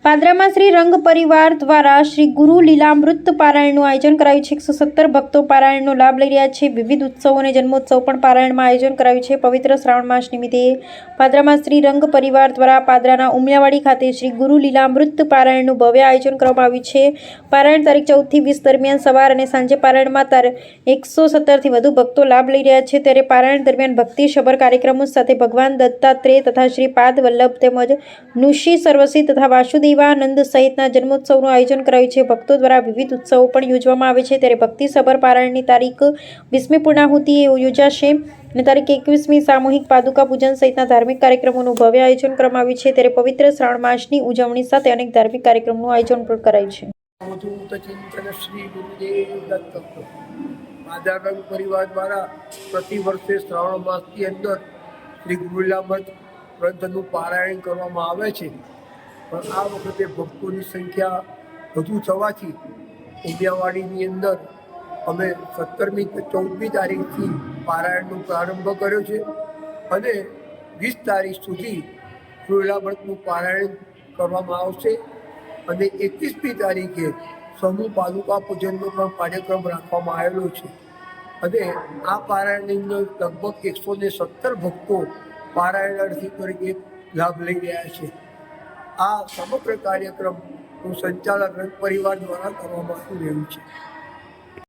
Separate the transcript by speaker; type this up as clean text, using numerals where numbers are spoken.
Speaker 1: પાદરામાં શ્રી રંગ પરિવાર દ્વારા શ્રી ગુરુ લીલામૃત પારાયણનું આયોજન કરાયું છે। 117 ભક્તો પારાયણનો લાભ લઈ રહ્યા છે। વિવિધ ઉત્સવો અને જન્મોત્સવ પણ પારાયણમાં આયોજન કરાયું છે। પવિત્ર શ્રાવણ માસ નિમિત્તે પાદરામાં શ્રી રંગ પરિવાર દ્વારા પાદરાના ઉમિયાવાડી ખાતે શ્રી ગુરુ લીલામૃત પારાયણનું ભવ્ય આયોજન કરવામાં આવ્યું છે। પારાયણ તારીખ 14 થી 20 દરમિયાન સવાર અને સાંજે પારાયણમાં 117 થી વધુ ભક્તો લાભ લઈ રહ્યા છે। ત્યારે પારાયણ દરમિયાન ભક્તિસભર કાર્યક્રમો સાથે ભગવાન દત્તાત્રેય તથા શ્રી પાદ વલ્લભ તેમજ નુષી સર્વસી તથા વાસુદેવાનંદ સહિતના જન્મોત્સવનું આયોજન કરાયું છે। ભક્તો દ્વારા વિવિધ ઉત્સવો પણ યોજવામાં આવે છે। ત્યારે ભક્તિસભર પારાયણની તારીખ 20મી પૂર્ણાહુતિ યોજાશે અને તારીખ 21મી સામૂહિક પાદુકા પૂજન સહિતના ધાર્મિક કાર્યક્રમોનું ભવ્ય આયોજન કરવામાં આવ્યું છે। ત્યારે પવિત્ર શ્રાવણ માસની ઉજવણી સાથે અનેક ધાર્મિક કાર્યક્રમોનું આયોજન પણ કરાયું છે।
Speaker 2: પાદરા પરિવાર દ્વારા પ્રતિ વર્ષે શ્રાવણ માસની અંદર શ્રી ગુરુ લીલામૃત ગ્રંથનું પારાયણ કરવામાં આવે છે। પણ આ વખતે ભક્તોની સંખ્યા વધુ થવાથી ઉમિયાવાડીની અંદર અમે 14મી તારીખથી પારાયણનો પ્રારંભ કર્યો છે અને 20 તારીખ સુધી ગુરુ લીલામૃતનું પારાયણ કરવામાં આવશે અને 21મી તારીખે સમૂહ પાદુકા પૂજનનો પણ કાર્યક્રમ રાખવામાં આવેલો છે અને આ પારાયણની અંદર લગભગ 117 ભક્તો પારાયણાર્થી તરીકે લાભ લઈ રહ્યા છે। આ સમગ્ર કાર્યક્રમનું સંચાલન રંગ પરિવાર દ્વારા કરવામાં આવી રહ્યું છે।